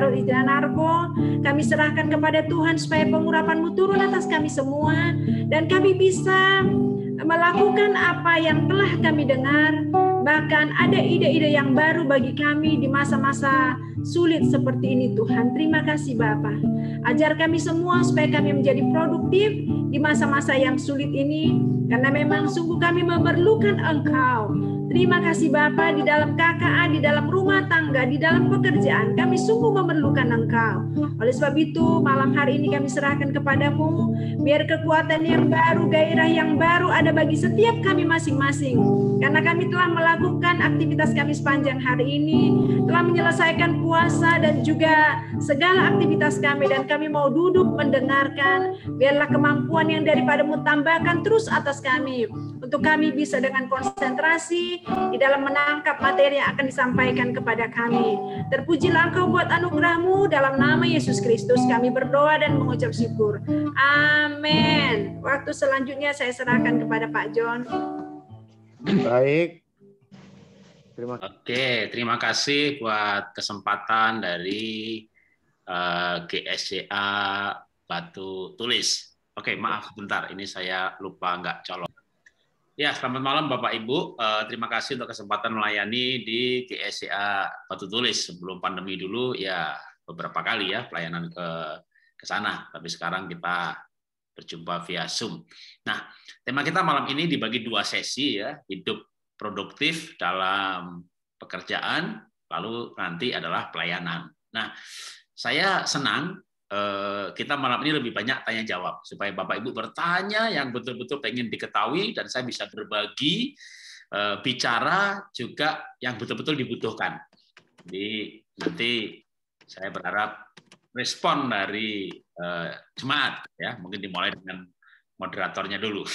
Ida Narko, kami serahkan kepada Tuhan supaya pengurapan-Mu turun atas kami semua, dan kami bisa melakukan apa yang telah kami dengar. Bahkan ada ide-ide yang baru bagi kami di masa-masa sulit seperti ini, Tuhan. Terima kasih Bapa. Ajar kami semua supaya kami menjadi produktif di masa-masa yang sulit ini, karena memang sungguh kami memerlukan Engkau. Terima kasih Bapa, di dalam KKA, di dalam rumah tangga, di dalam pekerjaan, kami sungguh memerlukan Engkau. Oleh sebab itu, malam hari ini kami serahkan kepadamu, biar kekuatan yang baru, gairah yang baru ada bagi setiap kami masing-masing. Karena kami telah melakukan aktivitas kami sepanjang hari ini, telah menyelesaikan puasa dan juga segala aktivitas kami, dan kami mau duduk mendengarkan. Biarlah kemampuan yang daripada-Mu tambahkan terus atas kami, untuk kami bisa dengan konsentrasi di dalam menangkap materi yang akan disampaikan kepada kami. Terpujilah Engkau buat anugerah-Mu, dalam nama Yesus Kristus kami berdoa dan mengucap syukur. Amin. Waktu selanjutnya saya serahkan kepada Pak John. Baik. Terima kasih buat kesempatan dari GSCA Batu Tulis. Maaf sebentar, ini saya lupa nggak colok. Ya, selamat malam Bapak Ibu. Terima kasih untuk kesempatan melayani di GSCA Batu Tulis. Sebelum pandemi dulu ya beberapa kali ya pelayanan ke sana, tapi sekarang kita berjumpa via Zoom. Nah, tema kita malam ini dibagi 2 sesi ya, hidup produktif dalam pekerjaan, lalu nanti adalah pelayanan. Nah, saya senang kita malam ini lebih banyak tanya jawab supaya Bapak Ibu bertanya yang betul-betul pengen diketahui dan saya bisa berbagi bicara juga yang betul-betul dibutuhkan. Jadi nanti saya berharap respon dari jemaat ya, mungkin dimulai dengan moderatornya dulu.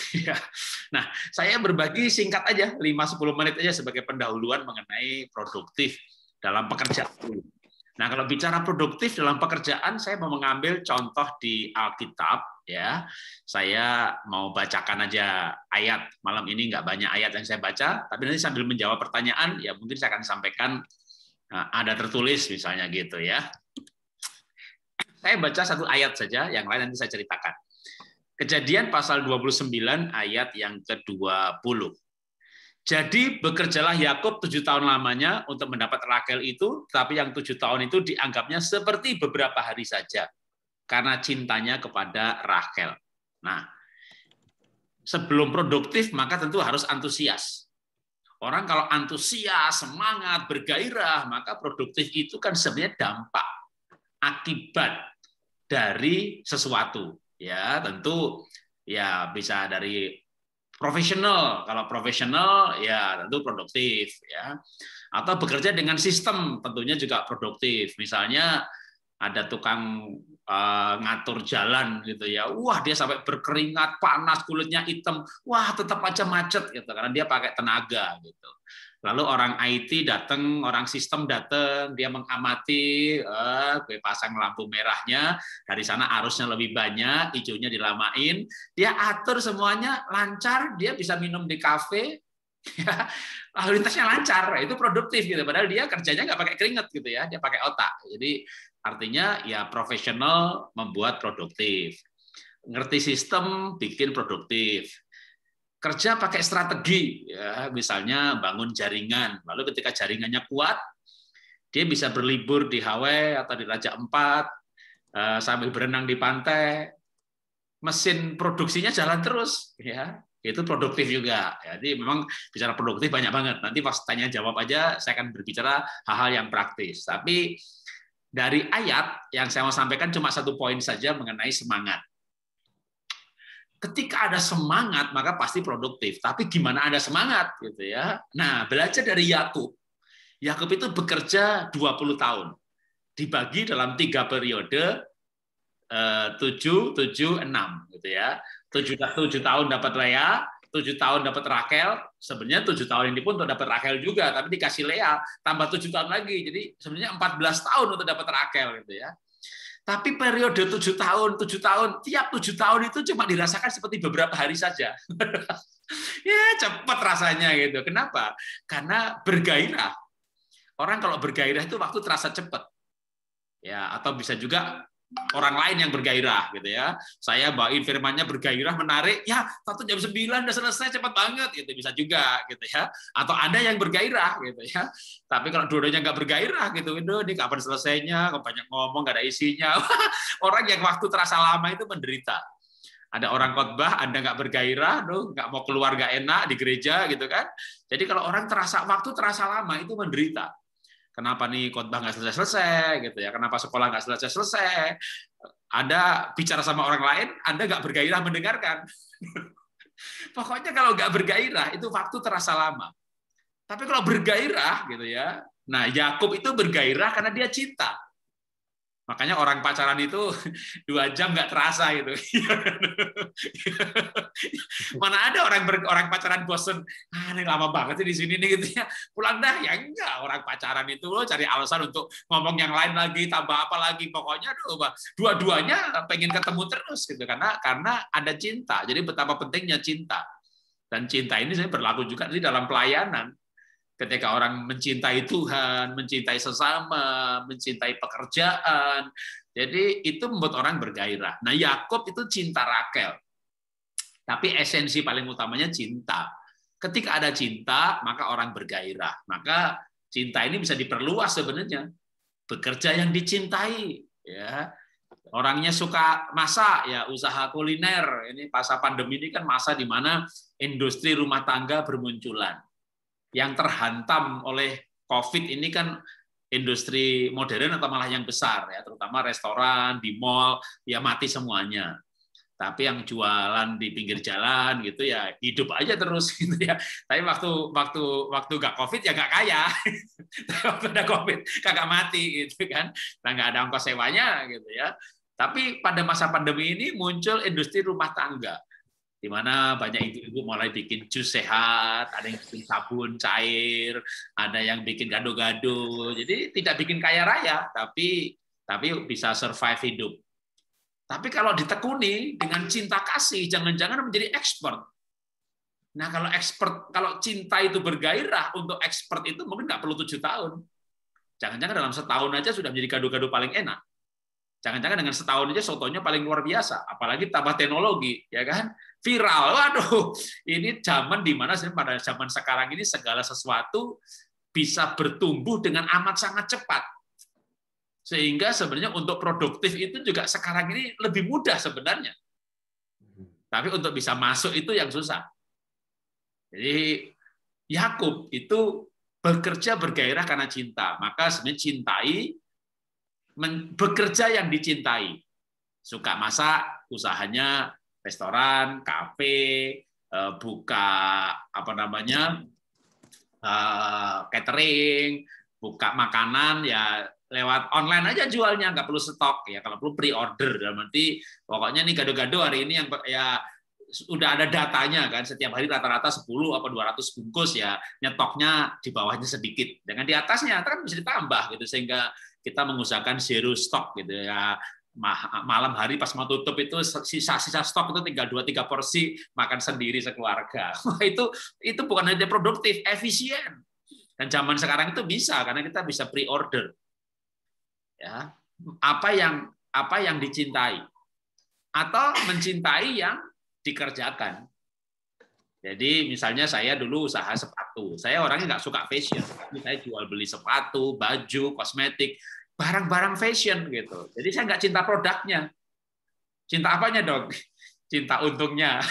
Nah, saya berbagi singkat aja 5-10 menit aja sebagai pendahuluan mengenai produktif dalam pekerjaan. Nah, kalau bicara produktif dalam pekerjaan, saya mau mengambil contoh di Alkitab, ya. Saya mau bacakan aja ayat. Malam ini nggak banyak ayat yang saya baca, tapi nanti sambil menjawab pertanyaan, ya mungkin saya akan sampaikan ada tertulis misalnya gitu ya. Saya baca 1 ayat saja, yang lain nanti saya ceritakan. Kejadian pasal 29 ayat yang ke-20. Jadi bekerjalah Yakub 7 tahun lamanya untuk mendapat Rakel itu, tapi yang 7 tahun itu dianggapnya seperti beberapa hari saja karena cintanya kepada Rakel. Nah, sebelum produktif maka tentu harus antusias. Orang kalau antusias, semangat, bergairah, maka produktif itu kan sebenarnya dampak, akibat dari sesuatu. Ya, tentu ya bisa dari profesional, kalau profesional ya tentu produktif ya. Atau bekerja dengan sistem tentunya juga produktif. Misalnya ada tukang ngatur jalan gitu ya. Wah, dia sampai berkeringat, panas, kulitnya hitam. Wah, tetap aja macet gitu karena dia pakai tenaga gitu. Lalu orang IT datang, orang sistem datang, dia mengamati, gue pasang lampu merahnya, dari sana arusnya lebih banyak, hijaunya dilamain, dia atur semuanya lancar, dia bisa minum di kafe, ya, lalu lintasnya lancar, itu produktif gitu. Padahal dia kerjanya nggak pakai keringat gitu ya, dia pakai otak. Jadi artinya ya profesional membuat produktif, ngerti sistem bikin produktif. Kerja pakai strategi, ya, misalnya bangun jaringan. Lalu ketika jaringannya kuat, dia bisa berlibur di Hawaii atau di Raja Ampat sambil berenang di pantai. Mesin produksinya jalan terus, ya, itu produktif juga. Jadi memang bicara produktif banyak banget. Nanti pas tanya jawab aja, saya akan berbicara hal-hal yang praktis. Tapi dari ayat yang saya mau sampaikan cuma 1 poin saja mengenai semangat. Ketika ada semangat maka pasti produktif. Tapi gimana ada semangat gitu ya. Nah, belajar dari Yakub. Yakub itu bekerja 20 tahun. Dibagi dalam 3 periode 7, 7, 6 gitu ya. 7 tahun dapat Lea, 7 tahun dapat Rakel. Sebenarnya 7 tahun ini pun untuk dapat Rakel juga, tapi dikasih Lea tambah 7 tahun lagi. Jadi sebenarnya 14 tahun untuk dapat Rakel gitu ya. Tapi periode 7 tahun, tiap 7 tahun itu cuma dirasakan seperti beberapa hari saja. Ya, cepat rasanya gitu. Kenapa? Karena bergairah. Orang kalau bergairah itu waktu terasa cepat. Ya, atau bisa juga orang lain yang bergairah gitu ya. Saya bawain firmannya bergairah, menarik, ya 1 jam 9 udah selesai, cepat banget gitu, bisa juga gitu ya. Atau Anda yang bergairah gitu ya. Tapi kalau dua-duanya nggak bergairah gitu, ini kapan selesainya, banyak ngomong nggak ada isinya. Orang yang waktu terasa lama itu menderita. Ada orang khotbah, Anda nggak bergairah, nggak mau keluar, nggak enak di gereja gitu kan. Jadi kalau orang waktu terasa lama itu menderita. Kenapa nih khotbah nggak selesai-selesai gitu ya? Kenapa sekolah nggak selesai-selesai? Anda bicara sama orang lain, Anda nggak bergairah mendengarkan. Pokoknya kalau nggak bergairah itu waktu terasa lama. Tapi kalau bergairah gitu ya, nah Yakub itu bergairah karena dia cinta. Makanya orang pacaran itu 2 jam nggak terasa gitu. Mana ada orang pacaran bosen, ini lama banget sih di sini nih gitu ya. Pulang dah, ya enggak. Orang pacaran itu lo cari alasan untuk ngomong yang lain lagi, tambah apa lagi. Pokoknya dua-duanya pengen ketemu terus gitu karena ada cinta. Jadi betapa pentingnya cinta. Dan cinta ini saya berlaku juga di dalam pelayanan. Ketika orang mencintai Tuhan, mencintai sesama, mencintai pekerjaan, jadi itu membuat orang bergairah. Nah, Yakub itu cinta Rakel, tapi esensi paling utamanya cinta. Ketika ada cinta, maka orang bergairah. Maka cinta ini bisa diperluas sebenarnya. Bekerja yang dicintai, ya. Orangnya suka masak, ya usaha kuliner. Ini masa pandemi ini kan masa di mana industri rumah tangga bermunculan. Yang terhantam oleh COVID ini kan industri modern atau malah yang besar ya, terutama restoran, di mall, ya mati semuanya. Tapi yang jualan di pinggir jalan gitu ya hidup aja terus gitu ya. Tapi waktu nggak COVID ya nggak kaya. Waktu ada COVID kagak mati gitu kan. Nah, nggak ada ongkos sewanya gitu ya. Tapi pada masa pandemi ini muncul industri rumah tangga, di mana banyak ibu-ibu mulai bikin jus sehat, ada yang bikin sabun cair, ada yang bikin gado-gado. Jadi tidak bikin kaya raya, tapi bisa survive hidup. Tapi kalau ditekuni dengan cinta kasih, jangan-jangan menjadi expert. Nah, kalau cinta itu bergairah, untuk expert itu mungkin nggak perlu 7 tahun. Jangan-jangan dalam setahun aja sudah menjadi gado-gado paling enak. Jangan-jangan dengan setahun aja sotonya paling luar biasa, apalagi tambah teknologi, ya kan? Viral, waduh, ini zaman di mana pada zaman sekarang ini segala sesuatu bisa bertumbuh dengan amat sangat cepat. Sehingga sebenarnya untuk produktif itu juga sekarang ini lebih mudah sebenarnya. Tapi untuk bisa masuk itu yang susah. Jadi Yakub itu bekerja bergairah karena cinta. Maka sebenarnya bekerja yang dicintai. Suka masak, usahanya restoran, kafe, buka catering, buka makanan ya lewat online aja jualnya, nggak perlu stok ya, kalau perlu pre-order. Berarti pokoknya nih gado-gado hari ini yang ya udah ada datanya kan, setiap hari rata-rata 10 apa 200 bungkus ya, nyetoknya di bawahnya sedikit, dengan di atasnya kan bisa ditambah gitu, sehingga kita mengusahakan zero stock gitu ya. Malam hari pas mau tutup itu sisa-sisa stok itu tinggal 2-3 porsi makan sendiri sekeluarga. Itu bukan hanya produktif, efisien. Dan zaman sekarang itu bisa karena kita bisa pre-order. Ya, apa yang dicintai atau mencintai yang dikerjakan. Jadi misalnya saya dulu usaha sepatu, saya orangnya nggak suka fashion, saya jual beli sepatu, baju, kosmetik, barang-barang fashion gitu. Jadi saya nggak cinta produknya. Cinta apanya dong? Cinta untungnya.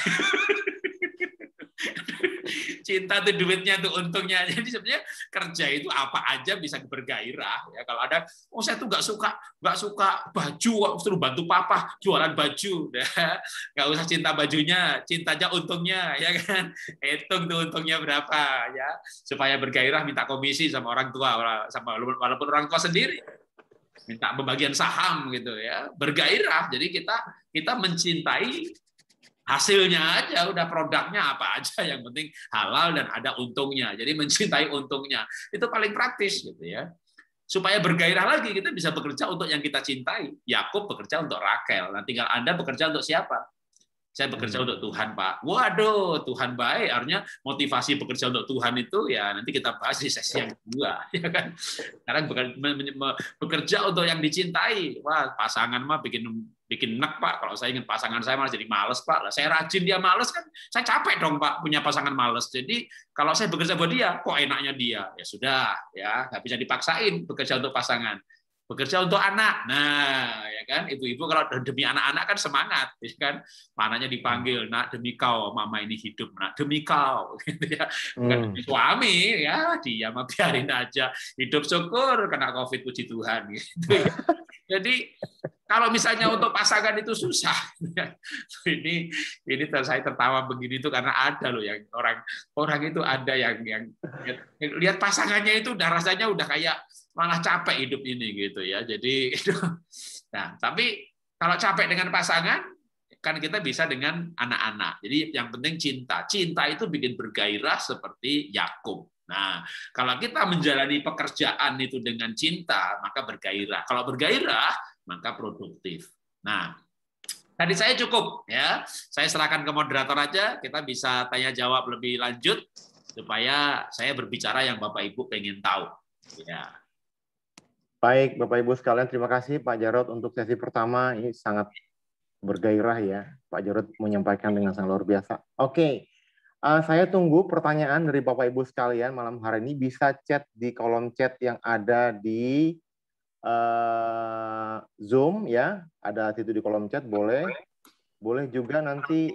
Cinta tuh duitnya tuh untungnya. Jadi sebenarnya kerja itu apa aja bisa bergairah ya. Kalau ada, saya tuh nggak suka baju, suruh bantu papa jualan baju, nggak usah cinta bajunya, cintanya untungnya ya kan. Hitung tuh untungnya berapa ya, supaya bergairah minta komisi sama orang tua, sama walaupun orang tua sendiri. Minta pembagian saham gitu ya, bergairah. Jadi kita mencintai hasilnya aja, udah produknya apa aja, yang penting halal dan ada untungnya. Jadi mencintai untungnya itu paling praktis gitu ya. Supaya bergairah lagi kita bisa bekerja untuk yang kita cintai. Yakub bekerja untuk Rakel. Nah, tinggal Anda bekerja untuk siapa? Saya bekerja untuk Tuhan, Pak. Waduh, Tuhan baik. Artinya motivasi bekerja untuk Tuhan itu ya nanti kita bahas di sesi yang kedua, ya kan? Sekarang bekerja untuk yang dicintai. Wah, pasangan mah bikin enak, Pak. Kalau saya ingin pasangan saya malah jadi males, Pak. Lah saya rajin, dia males kan. Saya capek dong, Pak, punya pasangan males. Jadi kalau saya bekerja buat dia, kok enaknya dia. Ya sudah, ya nggak bisa dipaksain bekerja untuk pasangan. Bekerja untuk anak, nah ya kan, ibu-ibu kalau demi anak-anak kan semangat, ya kan, anaknya dipanggil, nak demi kau, mama ini hidup, nak demi kau, gitu ya, bukan demi suami, ya dia mah biarin aja, hidup syukur kena COVID, puji Tuhan, gitu ya. Jadi kalau misalnya untuk pasangan itu susah, ini saya tertawa begini itu karena ada loh yang orang itu ada yang lihat pasangannya itu udah rasanya udah kayak malah capek hidup ini gitu ya. Jadi nah, tapi kalau capek dengan pasangan kan kita bisa dengan anak-anak. Jadi yang penting cinta. Cinta itu bikin bergairah seperti Yakub. Nah, kalau kita menjalani pekerjaan itu dengan cinta, maka bergairah. Kalau bergairah, maka produktif. Nah, tadi saya cukup ya. Saya serahkan ke moderator aja, kita bisa tanya jawab lebih lanjut supaya saya berbicara yang Bapak Ibu pengen tahu. Ya. Baik, Bapak Ibu sekalian, terima kasih Pak Jarod untuk sesi pertama. Ini sangat bergairah ya. Pak Jarod menyampaikan dengan sangat luar biasa. Oke, saya tunggu pertanyaan dari Bapak Ibu sekalian malam hari ini. Bisa chat di kolom chat yang ada di Zoom ya. Ada situ di kolom chat, boleh. Boleh juga nanti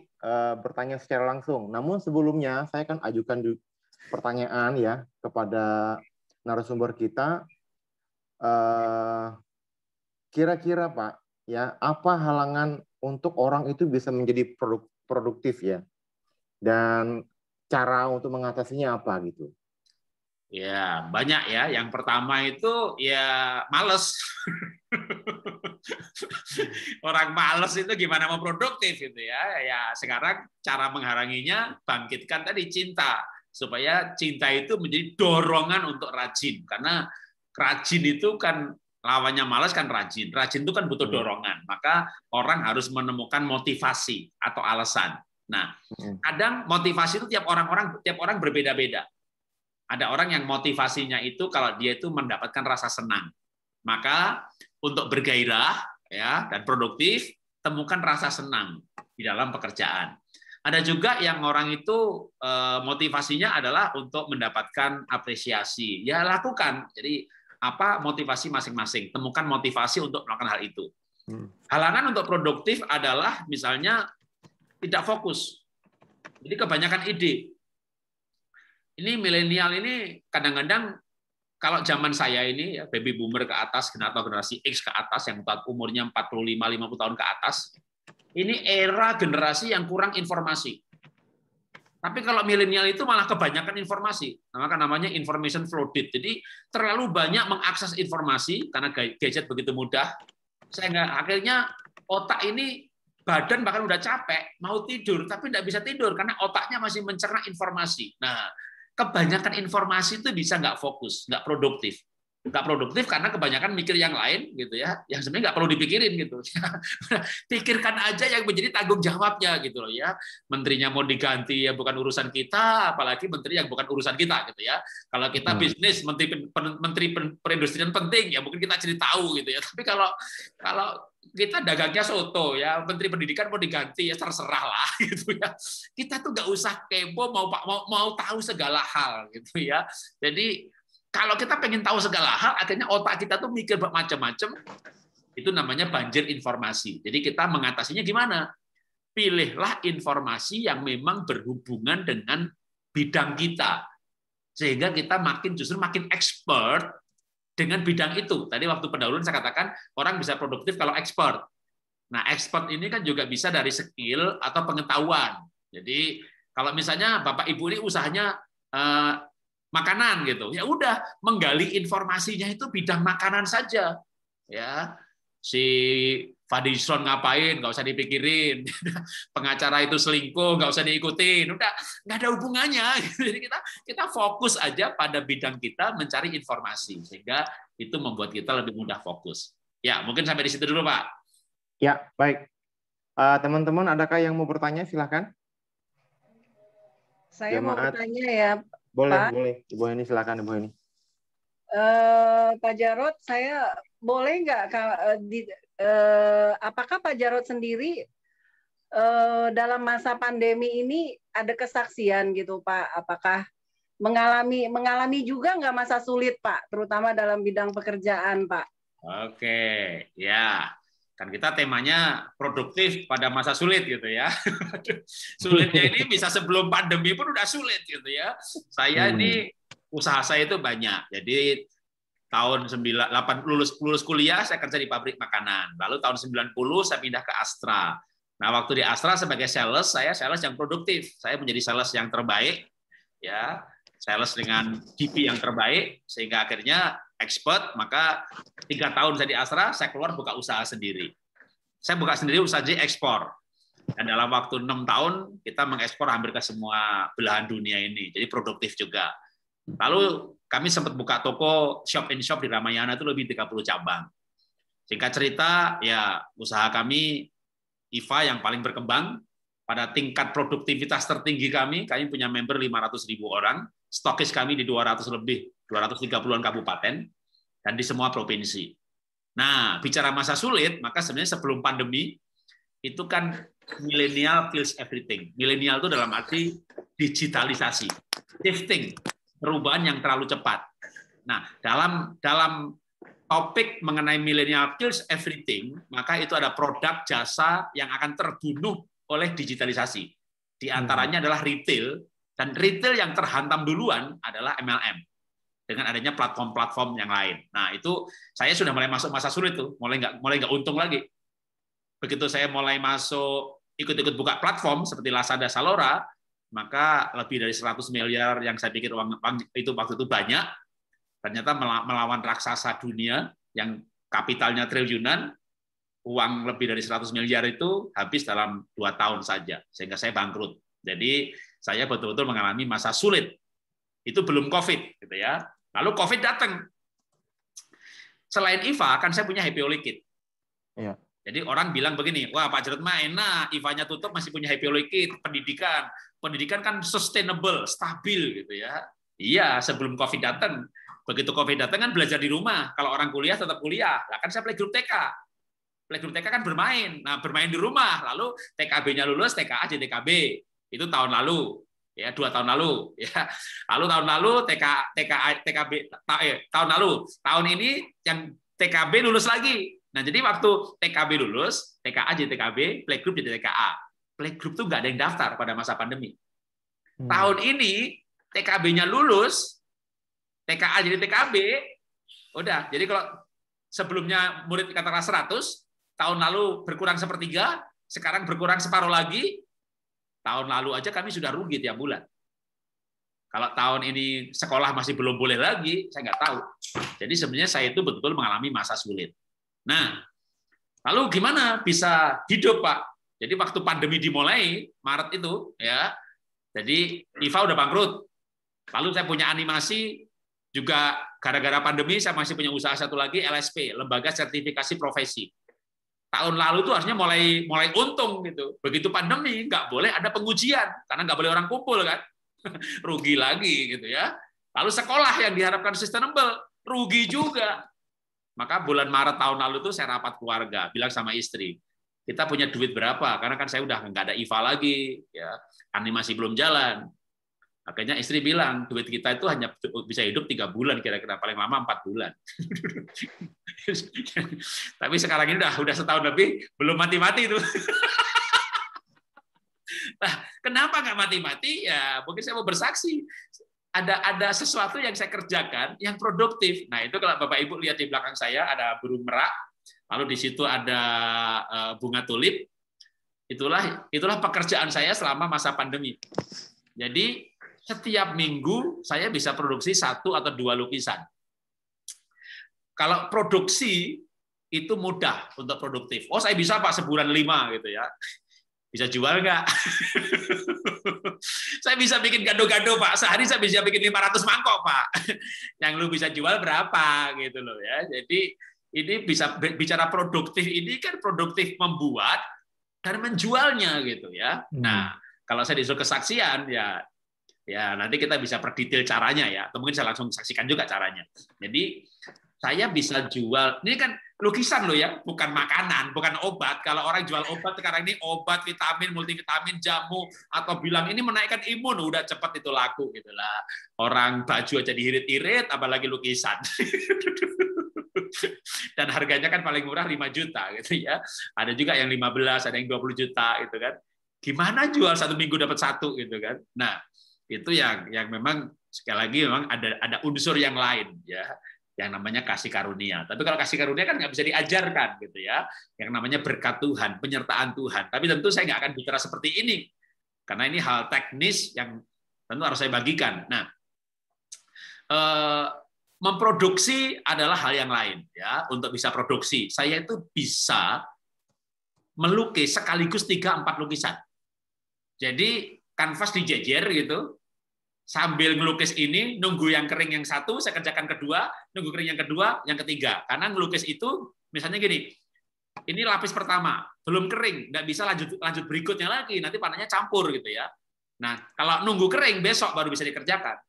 bertanya secara langsung. Namun sebelumnya saya akan ajukan pertanyaan ya kepada narasumber kita. Kira-kira Pak, ya apa halangan untuk orang itu bisa menjadi produktif ya, dan cara untuk mengatasinya apa gitu? Ya banyak ya. Yang pertama itu ya males. Orang males itu gimana mau produktif gitu ya. Ya sekarang cara menghalanginya bangkitkan tadi cinta, supaya cinta itu menjadi dorongan untuk rajin, karena rajin itu kan lawannya malas kan rajin. Rajin itu kan butuh dorongan. Maka orang harus menemukan motivasi atau alasan. Nah, kadang motivasi itu tiap orang berbeda-beda. Ada orang yang motivasinya itu kalau dia itu mendapatkan rasa senang. Maka untuk bergairah ya dan produktif, temukan rasa senang di dalam pekerjaan. Ada juga yang orang itu motivasinya adalah untuk mendapatkan apresiasi. Ya lakukan. Jadi apa motivasi masing-masing, temukan motivasi untuk melakukan hal itu. Halangan untuk produktif adalah misalnya tidak fokus, jadi kebanyakan ide. Ini milenial ini kadang-kadang kalau zaman saya ini ya, baby boomer ke atas atau generasi X ke atas yang umurnya 45-50 tahun ke atas, ini era generasi yang kurang informasi. Tapi kalau milenial itu malah kebanyakan informasi, maka namanya information flooded. Jadi terlalu banyak mengakses informasi karena gadget begitu mudah, sehingga akhirnya otak ini badan bahkan udah capek, mau tidur tapi tidak bisa tidur karena otaknya masih mencerna informasi. Nah, kebanyakan informasi itu bisa nggak fokus, nggak produktif. Nggak produktif karena kebanyakan mikir yang lain gitu ya, yang sebenarnya nggak perlu dipikirin gitu. Pikirkan aja yang menjadi tanggung jawabnya gitu loh ya. Menterinya mau diganti ya bukan urusan kita, apalagi menteri yang bukan urusan kita gitu ya. Kalau kita bisnis, menteri perindustrian penting ya mungkin kita jadi tahu gitu ya. Tapi kalau kita dagangnya soto ya, menteri pendidikan mau diganti ya terserah lah gitu ya. Kita tuh nggak usah kepo mau tahu segala hal gitu ya. Jadi kalau kita pengen tahu segala hal, akhirnya otak kita tuh mikir macam-macam. Itu namanya banjir informasi. Jadi kita mengatasinya gimana? Pilihlah informasi yang memang berhubungan dengan bidang kita. Sehingga kita justru makin expert dengan bidang itu. Tadi waktu pendahuluan saya katakan, orang bisa produktif kalau expert. Nah, expert ini kan juga bisa dari skill atau pengetahuan. Jadi kalau misalnya Bapak Ibu ini usahanya makanan gitu, ya udah menggali informasinya itu bidang makanan saja, ya si Fadison ngapain nggak usah dipikirin, pengacara itu selingkuh nggak usah diikutin, udah nggak ada hubungannya. Jadi kita fokus aja pada bidang kita mencari informasi sehingga itu membuat kita lebih mudah fokus. Ya mungkin sampai di situ dulu Pak. Ya baik. Teman-teman, adakah yang mau bertanya? Silakan. Saya mau Jemaat. bertanya ya, Boleh, Pak. boleh. Ibu Heni, silakan Ibu Heni. Pak Jarod, saya boleh nggak apakah Pak Jarod sendiri dalam masa pandemi ini ada kesaksian gitu Pak? Apakah mengalami juga nggak masa sulit Pak, terutama dalam bidang pekerjaan Pak? Oke, ya. Kan kita temanya produktif pada masa sulit gitu ya. Sulitnya ini bisa sebelum pandemi pun udah sulit gitu ya. Saya ini usaha saya itu banyak. Jadi tahun 98 lulus kuliah saya kerja di pabrik makanan. Lalu tahun 90 saya pindah ke Astra. Nah, waktu di Astra sebagai sales, saya sales yang produktif. Saya menjadi sales yang terbaik ya. Sales dengan GP yang terbaik sehingga akhirnya expert, maka 3 tahun saya di Astra, saya keluar buka usaha sendiri. Saya buka sendiri usaha ekspor. Dan dalam waktu 6 tahun, kita mengekspor hampir ke semua belahan dunia ini. Jadi produktif juga. Lalu kami sempat buka toko shop in shop di Ramayana itu lebih 30 cabang. Singkat cerita, ya usaha kami IVA yang paling berkembang. Pada tingkat produktivitas tertinggi kami punya member 500.000 orang. Stokis kami di 230-an kabupaten, dan di semua provinsi. Nah, bicara masa sulit, maka sebenarnya sebelum pandemi, itu kan millennial feels everything. Millennial itu dalam arti digitalisasi, shifting, perubahan yang terlalu cepat. Nah, dalam topik mengenai millennial feels everything, maka itu ada produk jasa yang akan terbunuh oleh digitalisasi. Di antaranya adalah retail, dan retail yang terhantam duluan adalah MLM dengan adanya platform-platform yang lain. Nah, itu saya sudah mulai masuk masa sulit tuh, mulai nggak untung lagi. Begitu saya mulai masuk ikut-ikut buka platform seperti Lazada, Zalora, maka lebih dari 100 miliar yang saya pikir uang itu waktu itu banyak, ternyata melawan raksasa dunia yang kapitalnya triliunan, uang lebih dari 100 miliar itu habis dalam 2 tahun saja, sehingga saya bangkrut. Jadi saya betul-betul mengalami masa sulit. Itu belum COVID, gitu ya. Lalu COVID datang. Selain IVA, kan saya punya Happy All Kit. Iya. Jadi orang bilang begini, wah Pak Jarod mah enak, IVA-nya tutup masih punya Happy All Kit, pendidikan. Pendidikan kan sustainable, stabil, gitu ya. Iya, sebelum COVID datang. Begitu COVID datang kan belajar di rumah. Kalau orang kuliah tetap kuliah. Lah kan saya playgroup TK. Playgroup TK kan bermain. Nah, bermain di rumah. Lalu TKB-nya lulus, TKA jadi TKB. Itu tahun lalu, ya 2 tahun lalu, ya. Lalu tahun lalu TKB tahun lalu, tahun ini yang TKB lulus lagi. Nah jadi waktu TKB lulus, TKA jadi TKB, playgroup jadi TKA. Playgroup tuh nggak ada yang daftar pada masa pandemi. Tahun ini TKB-nya lulus, TKA jadi TKB, udah. Jadi kalau sebelumnya murid katakanlah 100, tahun lalu berkurang sepertiga, sekarang berkurang separuh lagi. Tahun lalu aja kami sudah rugi tiap bulan. Kalau tahun ini sekolah masih belum boleh lagi, saya nggak tahu. Jadi sebenarnya saya itu betul-betul mengalami masa sulit. Nah, lalu gimana bisa hidup, Pak? Jadi waktu pandemi dimulai, Maret itu, ya, jadi IVA udah bangkrut. Lalu saya punya animasi, juga gara-gara pandemi saya masih punya usaha satu lagi, LSP, Lembaga Sertifikasi Profesi. Tahun lalu tuh harusnya mulai untung gitu. Begitu pandemi nggak boleh ada pengujian karena nggak boleh orang kumpul kan, rugi lagi gitu ya. Lalu sekolah yang diharapkan sustainable rugi juga. Maka bulan Maret tahun lalu tuh saya rapat keluarga, bilang sama istri, kita punya duit berapa? Karena kan saya udah nggak ada IVA lagi, ya animasi belum jalan. Akhirnya istri bilang, duit kita itu hanya bisa hidup 3 bulan, kira-kira paling lama 4 bulan. Tapi sekarang ini udah setahun lebih, belum mati-mati itu. Nah, kenapa nggak mati-mati? Ya, mungkin saya mau bersaksi. Ada sesuatu yang saya kerjakan yang produktif. Nah, itu kalau Bapak Ibu lihat di belakang saya, ada burung merak, lalu di situ ada bunga tulip. Itulah pekerjaan saya selama masa pandemi. Jadi, setiap minggu saya bisa produksi 1 atau 2 lukisan. Kalau produksi itu mudah untuk produktif. Oh, saya bisa Pak sebulan 5 gitu ya. Bisa jual nggak? Saya bisa bikin gado-gado Pak. Sehari saya bisa bikin 500 mangkok Pak. Yang lu bisa jual berapa gitu loh ya. Jadi ini bisa bicara produktif ini kan produktif membuat, dan menjualnya gitu ya. Nah, kalau saya disuruh kesaksian ya nanti kita bisa perdetail caranya ya, atau mungkin saya langsung saksikan juga caranya. Jadi saya bisa jual, ini kan lukisan loh ya, bukan makanan, bukan obat. Kalau orang jual obat sekarang ini obat, vitamin, multivitamin, jamu, atau bilang ini menaikkan imun, udah cepat itu laku gitu lah. Orang baju aja diirit-irit, apalagi lukisan. Dan harganya kan paling murah 5 juta gitu ya. Ada juga yang 15, ada yang 20 juta gitu kan. Gimana jual 1 minggu dapat 1 gitu kan. Nah, itu yang memang sekali lagi memang ada unsur yang lain ya, yang namanya kasih karunia. Tapi kalau kasih karunia kan nggak bisa diajarkan gitu ya, yang namanya berkat Tuhan, penyertaan Tuhan. Tapi tentu saya nggak akan bicara seperti ini karena ini hal teknis yang tentu harus saya bagikan. Nah, memproduksi adalah hal yang lain ya. Untuk bisa produksi, saya itu bisa melukis sekaligus 3-4 lukisan. Jadi kanvas dijejer gitu, sambil ngelukis ini, nunggu yang kering yang satu, saya kerjakan kedua, nunggu kering yang kedua, yang ketiga. Karena ngelukis itu, misalnya gini, ini lapis pertama, belum kering, nggak bisa lanjut berikutnya lagi, nanti warnanya campur gitu ya. Nah, kalau nunggu kering, besok baru bisa dikerjakan.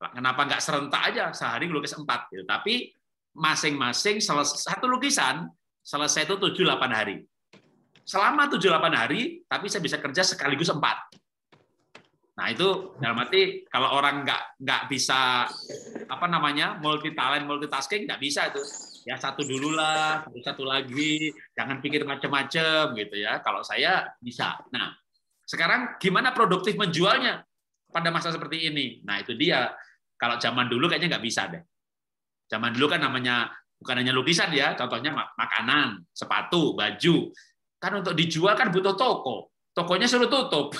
Kenapa nggak serentak aja, sehari ngelukis 4 gitu. Tapi masing-masing satu lukisan, selesai itu 7-8 hari. Selama 7-8 hari, tapi saya bisa kerja sekaligus 4. Nah itu dalam arti kalau orang nggak bisa multi talent, multitasking, nggak bisa itu ya, satu dulu lah, satu lagi, jangan pikir macam-macam gitu ya. Kalau saya bisa. Nah sekarang gimana produktif menjualnya pada masa seperti ini? Nah itu dia. Kalau zaman dulu kayaknya nggak bisa deh. Zaman dulu kan namanya bukan hanya lukisan ya, contohnya makanan, sepatu, baju. Kan untuk dijual kan butuh toko. Tokonya suruh tutup.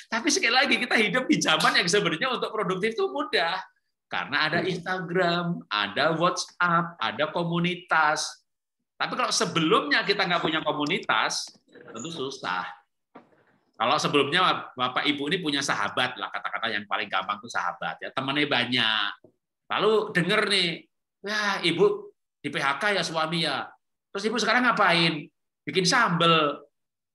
Tapi sekali lagi kita hidup di zaman yang sebenarnya untuk produktif itu mudah. Karena ada Instagram, ada WhatsApp, ada komunitas. Tapi kalau sebelumnya kita nggak punya komunitas, tentu susah. Kalau sebelumnya Bapak Ibu ini punya sahabat lah, kata-kata yang paling gampang itu sahabat ya, temannya banyak. Lalu denger nih, ya Ibu di PHK ya suami ya. Terus Ibu sekarang ngapain? Bikin sambel.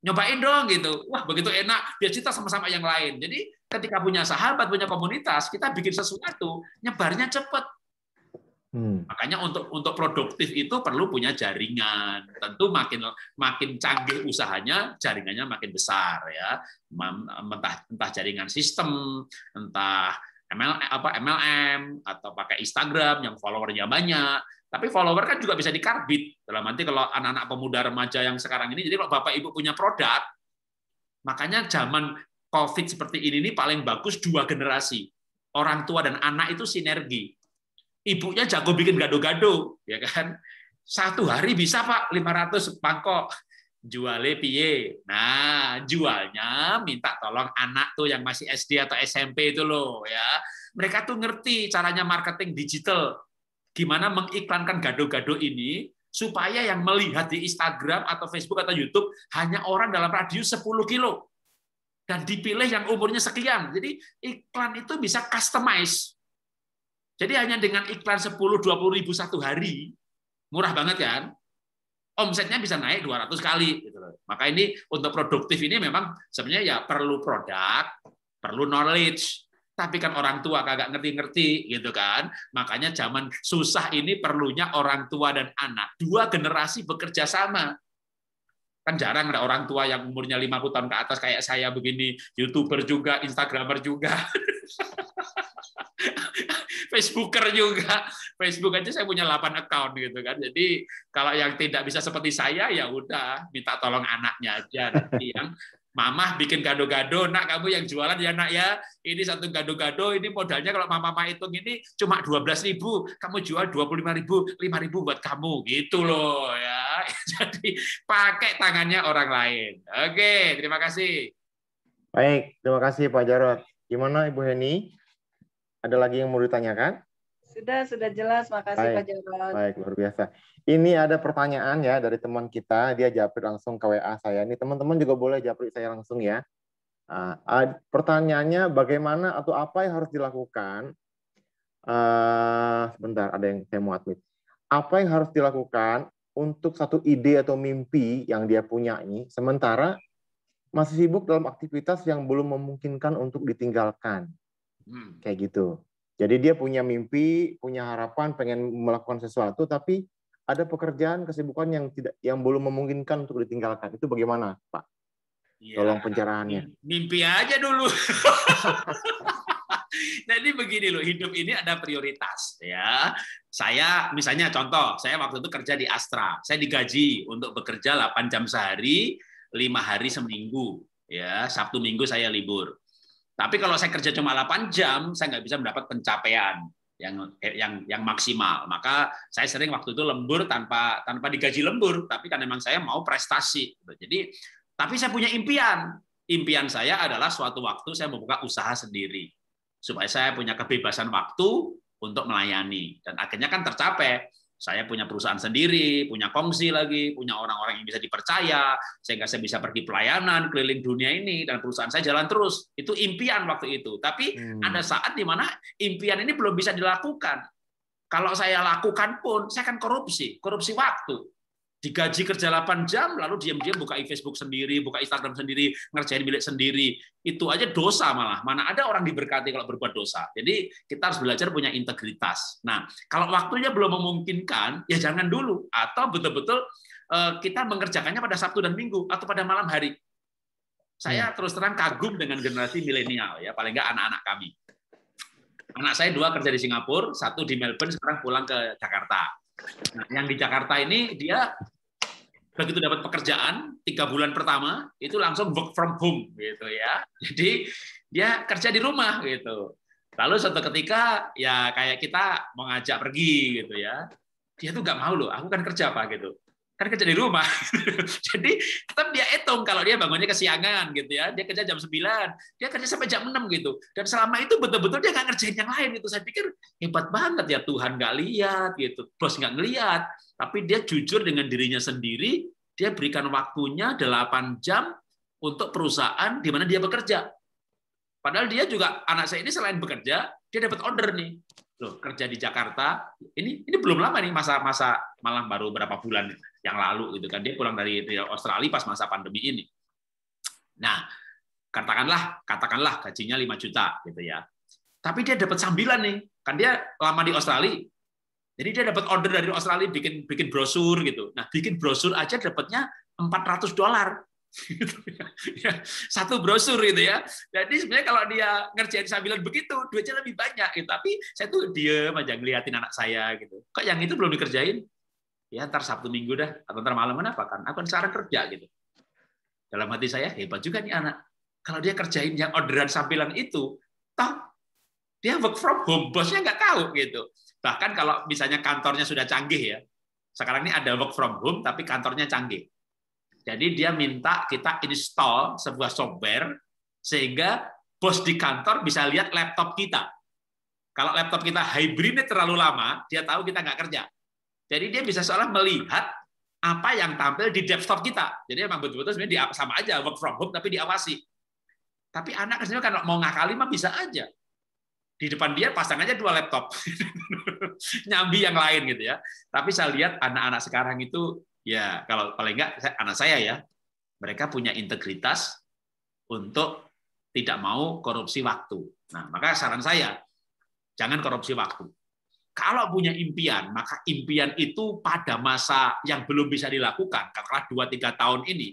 Nyobain dong gitu. Wah, begitu enak, biar kita sama-sama yang lain. Jadi ketika punya sahabat, punya komunitas, kita bikin sesuatu, nyebarnya cepat. Makanya untuk produktif itu perlu punya jaringan. Tentu makin canggih usahanya, jaringannya makin besar ya. Entah jaringan sistem, entah MLM atau pakai Instagram yang followernya banyak. Tapi follower kan juga bisa dikarbit. Dalam arti kalau anak-anak pemuda remaja yang sekarang ini, jadi kalau Bapak Ibu punya produk, makanya zaman COVID seperti ini paling bagus 2 generasi. Orang tua dan anak itu sinergi. Ibunya jago bikin gado-gado, ya kan? 1 hari bisa Pak 500 mangkok. Jualnya piye? Nah, jualnya minta tolong anak tuh yang masih SD atau SMP itu loh ya. Mereka tuh ngerti caranya marketing digital. Gimana mengiklankan gado-gado ini supaya yang melihat di Instagram atau Facebook atau YouTube hanya orang dalam radius 10 kilo dan dipilih yang umurnya sekian. Jadi iklan itu bisa customize. Jadi hanya dengan iklan 10-20 ribu 1 hari, murah banget kan? Omsetnya bisa naik 200 kali. Gitu loh. Maka ini untuk produktif ini memang sebenarnya ya perlu produk, perlu knowledge. Tapi kan orang tua kagak ngerti-ngerti gitu kan. Makanya zaman susah ini perlunya orang tua dan anak. 2 generasi bekerja sama. Kan jarang ada orang tua yang umurnya 50 tahun ke atas kayak saya begini, YouTuber juga, Instagramer juga. Facebooker juga. Facebook aja saya punya 8 account gitu kan. Jadi kalau yang tidak bisa seperti saya ya udah minta tolong anaknya aja nanti yang Mama bikin gado-gado, nak kamu yang jualan ya nak ya. Ini satu gado-gado, ini modalnya kalau mama hitung ini cuma 12.000, kamu jual 25.000, 5.000 buat kamu gitu loh ya. Jadi pakai tangannya orang lain. Oke, terima kasih. Baik, terima kasih Pak Jarod. Gimana Ibu Heni? Ada lagi yang mau ditanyakan? Sudah jelas, makasih Pak Jarod. Baik, luar biasa. Ini ada pertanyaan ya dari teman kita, dia japri langsung ke WA saya. Ini teman-teman juga boleh japri saya langsung ya. Pertanyaannya bagaimana atau apa yang harus dilakukan? Sebentar, ada yang saya mau admit. Apa yang harus dilakukan untuk satu ide atau mimpi yang dia punya ini, sementara masih sibuk dalam aktivitas yang belum memungkinkan untuk ditinggalkan. Kayak gitu. Jadi dia punya mimpi, punya harapan, pengen melakukan sesuatu, tapi ada pekerjaan, kesibukan yang belum memungkinkan untuk ditinggalkan. Itu bagaimana, Pak? Tolong pencerahannya. Mimpi aja dulu. Jadi begini loh, hidup ini ada prioritas ya. Saya misalnya contoh, saya waktu itu kerja di Astra. Saya digaji untuk bekerja 8 jam sehari, 5 hari seminggu. Ya, Sabtu Minggu saya libur. Tapi kalau saya kerja cuma 8 jam, saya nggak bisa mendapat pencapaian yang maksimal. Maka saya sering waktu itu lembur tanpa digaji lembur, tapi kan memang saya mau prestasi. Jadi, tapi saya punya impian. Impian saya adalah suatu waktu saya membuka usaha sendiri, supaya saya punya kebebasan waktu untuk melayani. Dan akhirnya kan tercapai. Saya punya perusahaan sendiri, punya kongsi lagi, punya orang-orang yang bisa dipercaya, sehingga saya bisa pergi pelayanan keliling dunia ini, dan perusahaan saya jalan terus. Itu impian waktu itu. Tapi ada saat di mana impian ini belum bisa dilakukan. Kalau saya lakukan pun, saya akan korupsi waktu. Digaji kerja 8 jam, lalu diam-diam buka Facebook sendiri, buka Instagram sendiri, ngerjain milik sendiri. Itu aja dosa malah. Mana ada orang diberkati kalau berbuat dosa. Jadi kita harus belajar punya integritas. Nah, kalau waktunya belum memungkinkan, ya jangan dulu. Atau betul-betul kita mengerjakannya pada Sabtu dan Minggu, atau pada malam hari. Saya terus terang kagum dengan generasi milenial, ya paling nggak anak-anak kami. Anak saya 2 kerja di Singapura, 1 di Melbourne, sekarang pulang ke Jakarta. Nah, yang di Jakarta ini dia begitu dapat pekerjaan 3 bulan pertama itu langsung work from home gitu ya. Jadi dia kerja di rumah gitu. Lalu suatu ketika ya kayak kita mau ngajak pergi gitu ya. Dia tuh nggak mau loh, aku kan kerja Pak gitu. Kan kerja di rumah. Jadi tetap dia hitung kalau dia bangunnya kesiangan gitu ya. Dia kerja jam 9, dia kerja sampai jam 6 gitu. Dan selama itu betul-betul dia nggak ngerjain yang lain gitu. Saya pikir hebat banget ya, Tuhan nggak lihat gitu. Bos nggak ngelihat, tapi dia jujur dengan dirinya sendiri, dia berikan waktunya 8 jam untuk perusahaan di mana dia bekerja. Padahal dia juga, anak saya ini selain bekerja, dia dapat order nih. Loh, kerja di Jakarta, ini belum lama nih, masa malah baru berapa bulan yang lalu gitu kan, dia pulang dari Australia pas masa pandemi ini. Nah, katakanlah gajinya 5 juta gitu ya. Tapi dia dapat sambilan nih, kan dia lama di Australia. Jadi dia dapat order dari Australia bikin brosur gitu. Nah, bikin brosur aja dapatnya $400. Satu brosur gitu ya. Jadi sebenarnya kalau dia ngerjain sambilan begitu, duitnya lebih banyak gitu. Tapi saya tuh diem aja ngeliatin anak saya gitu. Kok yang itu belum dikerjain? Ya ntar Sabtu Minggu dah, atau ntar malam kenapa kan? Aku kan sekarang kerja gitu. Dalam hati saya, hebat juga nih anak. Kalau dia kerjain yang orderan sambilan itu, toh dia work from home, bosnya nggak tahu gitu. Bahkan kalau misalnya kantornya sudah canggih ya, sekarang ini ada work from home tapi kantornya canggih. Jadi dia minta kita install sebuah software sehingga bos di kantor bisa lihat laptop kita. Kalau laptop kita hybridnya terlalu lama, dia tahu kita nggak kerja. Jadi dia bisa seolah melihat apa yang tampil di desktop kita. Jadi memang betul-betul sebenarnya sama aja work from home tapi diawasi. Tapi anak sebenarnya kalau mau ngakali mah bisa aja. Di depan dia pasang aja 2 laptop. Nyambi yang lain gitu ya. Tapi saya lihat anak-anak sekarang itu ya, kalau paling enggak anak saya ya, mereka punya integritas untuk tidak mau korupsi waktu. Nah, maka saran saya, jangan korupsi waktu. Kalau punya impian, maka impian itu pada masa yang belum bisa dilakukan, katakanlah 2-3 tahun ini,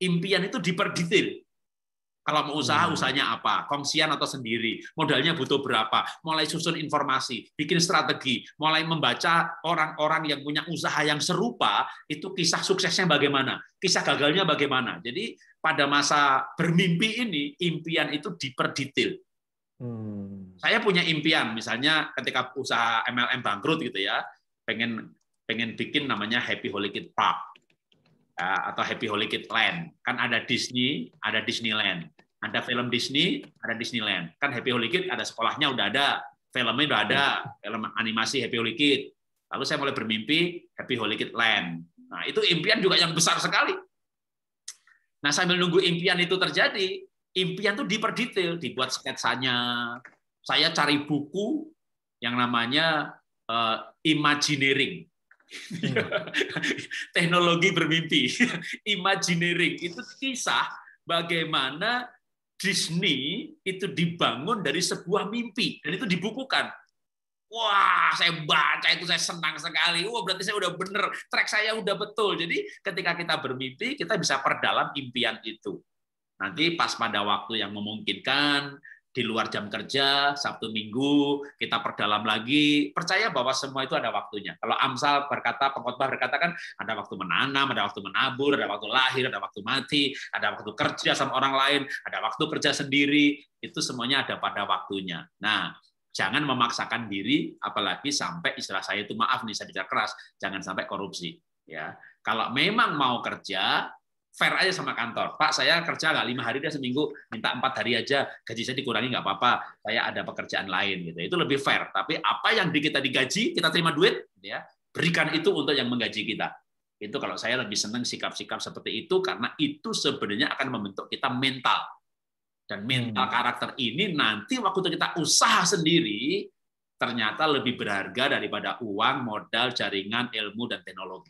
impian itu diperdetail. Kalau mau usaha, usahanya apa? Kongsian atau sendiri? Modalnya butuh berapa? Mulai susun informasi, bikin strategi, mulai membaca orang-orang yang punya usaha yang serupa, itu kisah suksesnya bagaimana? Kisah gagalnya bagaimana? Jadi pada masa bermimpi ini, impian itu diperdetail. Saya punya impian, misalnya ketika usaha MLM bangkrut gitu ya, pengen bikin namanya Happy Holy Kid Park. Atau Happy Holy Kid Land. Kan ada Disney, ada Disneyland. Ada film Disney, ada Disneyland. Kan Happy Holy Kid ada sekolahnya udah ada, filmnya udah ada, film animasi Happy Holy Kid. Lalu saya mulai bermimpi Happy Holy Kid Land. Nah, itu impian juga yang besar sekali. Nah, sambil nunggu impian itu terjadi, impian itu diperdetail, dibuat sketsanya. Saya cari buku yang namanya Imagineering. Teknologi bermimpi, Imagineering, itu kisah bagaimana Disney itu dibangun dari sebuah mimpi dan itu dibukukan. Wah, saya baca itu saya senang sekali. Wah, berarti saya udah bener, track saya udah betul. Jadi ketika kita bermimpi, kita bisa perdalam impian itu. Nanti pas pada waktu yang memungkinkan, di luar jam kerja, Sabtu Minggu, kita perdalam lagi. Percaya bahwa semua itu ada waktunya. Kalau Amsal berkata, pengkhotbah berkata kan, ada waktu menanam, ada waktu menabur, ada waktu lahir, ada waktu mati, ada waktu kerja sama orang lain, ada waktu kerja sendiri. Itu semuanya ada pada waktunya. Nah, jangan memaksakan diri, apalagi sampai istilah saya itu maaf nih saya bicara keras, jangan sampai korupsi. Ya, kalau memang mau kerja, fair aja sama kantor. Pak, saya kerja nggak 5 hari dia seminggu, minta 4 hari aja, gaji saya dikurangi nggak apa-apa, saya ada pekerjaan lain gitu. Itu lebih fair. Tapi apa yang kita digaji, kita terima duit, ya berikan itu untuk yang menggaji kita. Itu kalau saya lebih senang sikap-sikap seperti itu karena itu sebenarnya akan membentuk kita mental. Dan mental karakter ini nanti waktu kita usaha sendiri ternyata lebih berharga daripada uang, modal, jaringan, ilmu, dan teknologi.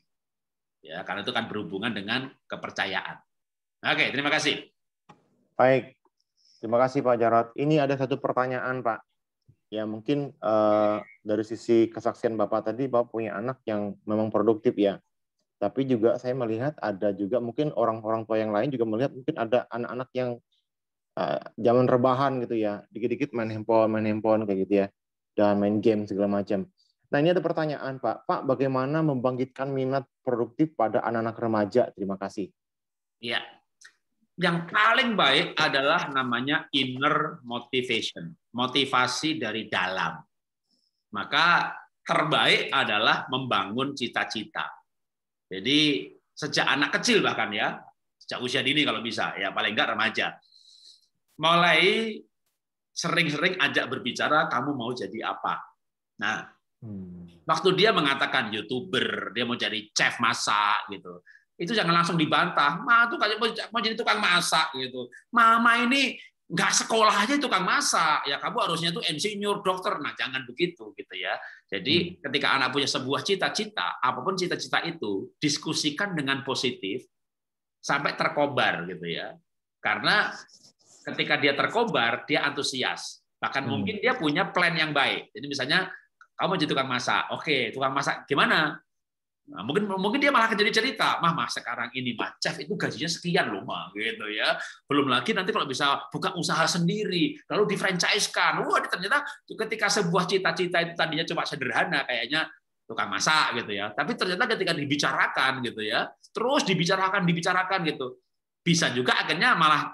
Ya, karena itu kan berhubungan dengan kepercayaan. Oke, terima kasih. Baik, terima kasih Pak Jarod. Ini ada satu pertanyaan Pak. Ya mungkin dari sisi kesaksian Bapak tadi, Bapak punya anak yang memang produktif ya. Tapi juga saya melihat ada juga mungkin orang-orang tua yang lain juga melihat mungkin ada anak-anak yang zaman rebahan gitu ya, dikit-dikit main handphone kayak gitu ya, dan main game segala macam. Nah ini ada pertanyaan Pak, bagaimana membangkitkan minat produktif pada anak-anak remaja? Terima kasih. Iya, yang paling baik adalah namanya inner motivation, motivasi dari dalam. Maka terbaik adalah membangun cita-cita. Jadi sejak anak kecil bahkan ya, sejak usia dini kalau bisa, ya paling enggak remaja. Mulai sering-sering ajak berbicara, kamu mau jadi apa? Nah, waktu dia mengatakan YouTuber, dia mau jadi chef masak gitu, itu jangan langsung dibantah. Ma tuh kayak mau jadi tukang masak gitu. Mama ini nggak sekolah aja tukang masak, ya kamu harusnya tuh insinyur, dokter. Nah, jangan begitu gitu ya. Jadi ketika anak punya sebuah cita-cita, apapun cita-cita itu, diskusikan dengan positif sampai terkobar gitu ya. Karena ketika dia terkobar, dia antusias. Bahkan mungkin dia punya plan yang baik. Jadi misalnya, kamu jadi tukang masak. Oke, tukang masak gimana? Nah, mungkin dia malah jadi cerita, Mah sekarang ini Mah chef itu gajinya sekian loh Mah gitu ya. Belum lagi nanti kalau bisa buka usaha sendiri, lalu di-franchise-kan. Wah, ternyata ketika sebuah cita-cita itu tadinya cuma sederhana kayaknya tukang masak gitu ya. Tapi ternyata ketika dibicarakan gitu ya, terus dibicarakan gitu. Bisa juga akhirnya malah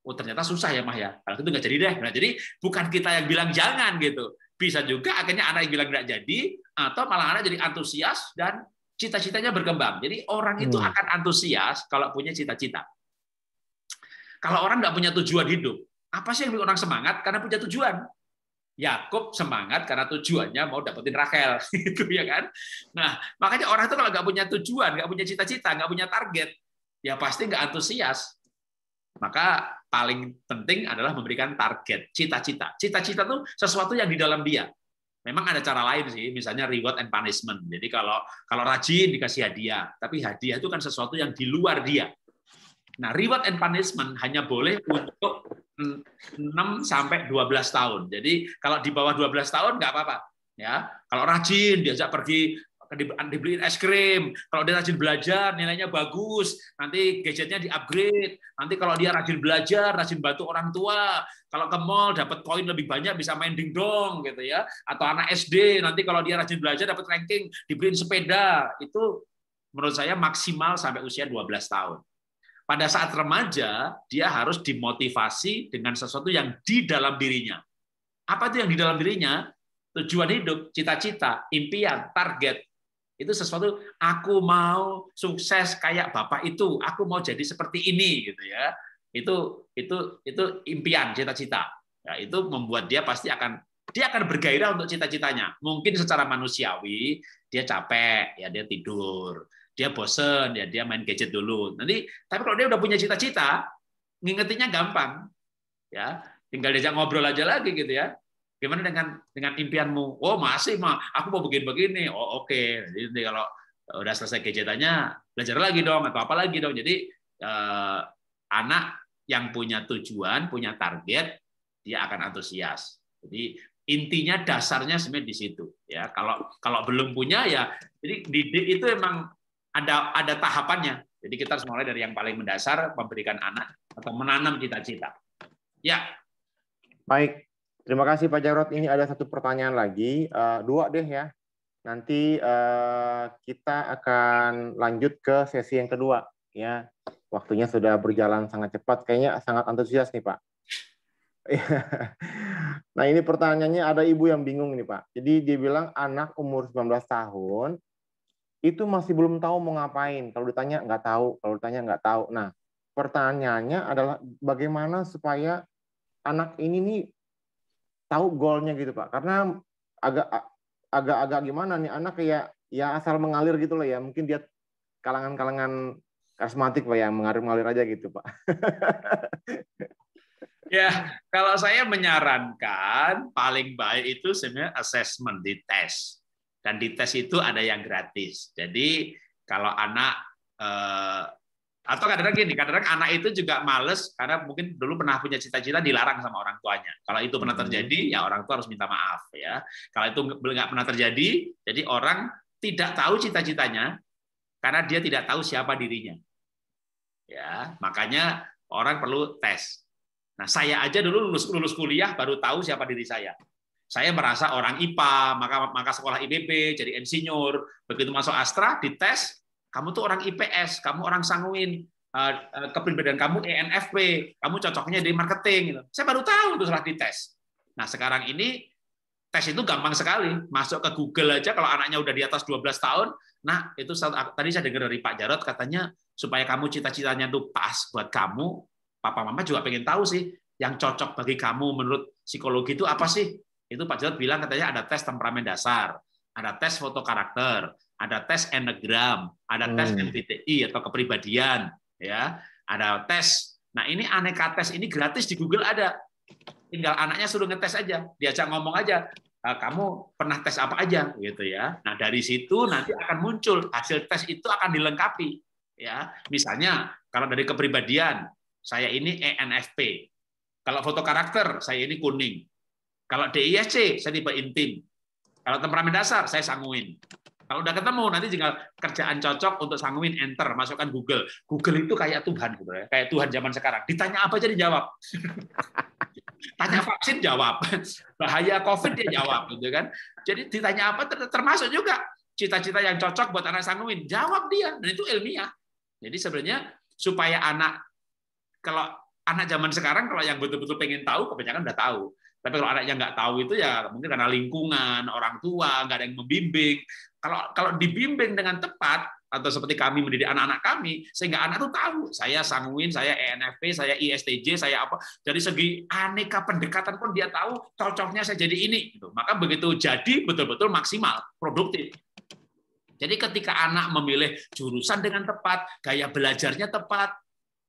ternyata susah ya Mah ya. Kalau itu nggak jadi deh. Nah, jadi bukan kita yang bilang jangan gitu. Bisa juga akhirnya anak yang bilang nggak jadi, atau malah anak jadi antusias dan cita-citanya berkembang. Jadi orang itu akan antusias kalau punya cita-cita. Kalau orang nggak punya tujuan hidup, apa sih yang bikin orang semangat? Karena punya tujuan. Yakub semangat karena tujuannya mau dapetin Rachel, itu ya kan. Nah, makanya orang itu kalau nggak punya tujuan, nggak punya cita-cita, nggak punya target, ya pasti nggak antusias. Maka paling penting adalah memberikan target, cita-cita. Cita-cita itu sesuatu yang di dalam dia. Memang ada cara lain sih, misalnya reward and punishment. Jadi kalau rajin dikasih hadiah, tapi hadiah itu kan sesuatu yang di luar dia. Nah, reward and punishment hanya boleh untuk 6 sampai 12 tahun. Jadi kalau di bawah 12 tahun nggak apa-apa. Ya, kalau rajin diajak pergi dibeliin es krim, kalau dia rajin belajar nilainya bagus, nanti gadgetnya di-upgrade, nanti kalau dia rajin belajar, rajin bantu orang tua, kalau ke mall dapat koin lebih banyak bisa main dingdong gitu ya, atau anak SD nanti kalau dia rajin belajar dapat ranking dibeliin sepeda. Itu menurut saya maksimal sampai usia 12 tahun. Pada saat remaja dia harus dimotivasi dengan sesuatu yang di dalam dirinya. Apa itu yang di dalam dirinya? Tujuan hidup, cita-cita, impian, target. Itu sesuatu, aku mau sukses kayak bapak itu, aku mau jadi seperti ini gitu ya. Itu impian, cita-cita. Ya, itu membuat dia pasti akan bergairah untuk cita-citanya. Mungkin secara manusiawi dia capek, ya dia tidur, dia bosen, ya dia main gadget dulu. Tapi kalau dia udah punya cita-cita, ngingetinnya gampang. Ya, tinggal diajak ngobrol aja lagi gitu ya. Gimana dengan impianmu? Oh masih mah, aku mau begini. Oh oke. Jadi udah selesai kegiatannya belajar lagi dong atau apa lagi dong. Jadi anak yang punya tujuan, punya target, dia akan antusias. Jadi intinya dasarnya sebenarnya di situ ya. Kalau belum punya ya, jadi didik itu emang ada tahapannya. Jadi kita harus mulai dari yang paling mendasar, memberikan anak atau menanam cita-cita. Ya. Baik, terima kasih Pak Jarod. Ini ada satu pertanyaan lagi, dua deh ya. Nanti kita akan lanjut ke sesi yang kedua ya. Waktunya sudah berjalan sangat cepat, kayaknya sangat antusias nih Pak. Nah ini pertanyaannya, ada ibu yang bingung nih Pak. Jadi dia bilang anak umur 19 tahun itu masih belum tahu mau ngapain. Kalau ditanya nggak tahu, kalau ditanya nggak tahu. Nah pertanyaannya adalah bagaimana supaya anak ini nih tahu goalnya gitu Pak. Karena agak gimana nih, anak kayak ya asal mengalir gitu loh ya. Mungkin dia kalangan karismatik Pak ya, mengalir aja gitu Pak. Ya, kalau saya menyarankan paling baik itu sebenarnya assessment di tes. Dan di tes itu ada yang gratis. Jadi kalau anak atau kadang-kadang anak itu juga males karena mungkin dulu pernah punya cita-cita dilarang sama orang tuanya. Kalau itu pernah terjadi, ya orang tua harus minta maaf ya. Kalau itu nggak pernah terjadi, jadi orang tidak tahu cita-citanya karena dia tidak tahu siapa dirinya. Ya, makanya orang perlu tes. Nah, saya aja dulu lulus kuliah baru tahu siapa diri saya. Saya merasa orang IPA, maka sekolah IPB, jadi insinyur. Begitu masuk Astra, dites, kamu tuh orang IPS, kamu orang sanguin, kepribadian kamu ENFP, kamu cocoknya di marketing. Gitu. Saya baru tahu itu setelah dites. Nah, sekarang ini tes itu gampang sekali. Masuk ke Google aja kalau anaknya udah di atas 12 tahun. Nah, itu tadi saya dengar dari Pak Jarod katanya supaya kamu cita-citanya tuh pas buat kamu. Papa Mama juga pengen tahu sih yang cocok bagi kamu menurut psikologi itu apa sih? Itu Pak Jarod bilang katanya ada tes temperamen dasar, ada tes foto karakter, ada tes Enneagram, ada tes MBTI atau kepribadian, ya, ada tes. Nah ini aneka tes ini gratis di Google ada. Tinggal anaknya suruh ngetes aja, diajak ngomong aja. Kamu pernah tes apa aja, gitu ya. Nah dari situ nanti akan muncul hasil tes itu akan dilengkapi, ya. Misalnya kalau dari kepribadian saya ini ENFP. Kalau foto karakter, saya ini kuning. Kalau DISC, saya tipe intim. Kalau temperamen dasar, saya sanguin. Kalau udah ketemu, nanti tinggal kerjaan cocok untuk sanguin, enter, masukkan Google. Google itu kayak Tuhan, gitu ya. Kayak Tuhan zaman sekarang. Ditanya apa aja dijawab. Tanya vaksin, jawab. Bahaya COVID, dia jawab. Gitu kan. Jadi ditanya apa, termasuk juga cita-cita yang cocok buat anak sanguin. Jawab dia. Dan itu ilmiah. Jadi sebenarnya supaya kalau anak zaman sekarang, kalau yang betul-betul pengen tahu, kebanyakan udah tahu. Tapi kalau anak yang nggak tahu itu ya mungkin karena lingkungan, orang tua, nggak ada yang membimbing. Kalau dibimbing dengan tepat, atau seperti kami mendidik anak-anak kami, sehingga anak itu tahu, saya sanguin, saya ENFP, saya ISTJ, saya apa. Dari segi aneka pendekatan pun dia tahu, cocoknya saya jadi ini. Maka begitu jadi, betul-betul maksimal, produktif. Jadi ketika anak memilih jurusan dengan tepat, gaya belajarnya tepat,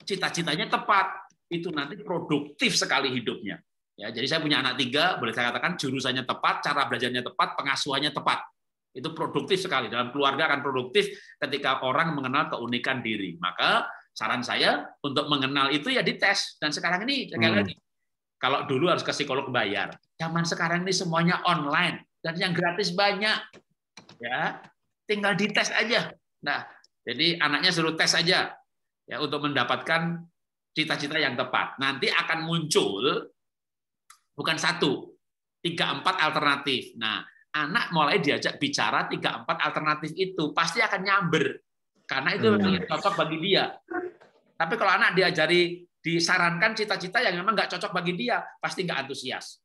cita-citanya tepat, itu nanti produktif sekali hidupnya. Ya, jadi saya punya anak 3, boleh saya katakan jurusannya tepat, cara belajarnya tepat, pengasuhannya tepat. Itu produktif sekali. Dalam keluarga akan produktif ketika orang mengenal keunikan diri. Maka saran saya untuk mengenal itu ya dites. Dan sekarang ini sekali lagi, kalau dulu harus ke psikolog bayar. Zaman sekarang ini semuanya online dan yang gratis banyak. Ya, tinggal dites aja. Nah, jadi anaknya suruh tes aja ya untuk mendapatkan cita-cita yang tepat. Nanti akan muncul bukan 1, 3-4 alternatif. Nah, anak mulai diajak bicara 3-4 alternatif itu pasti akan nyamber karena itu yang cocok bagi dia. Tapi kalau anak disarankan cita-cita yang memang nggak cocok bagi dia, pasti nggak antusias.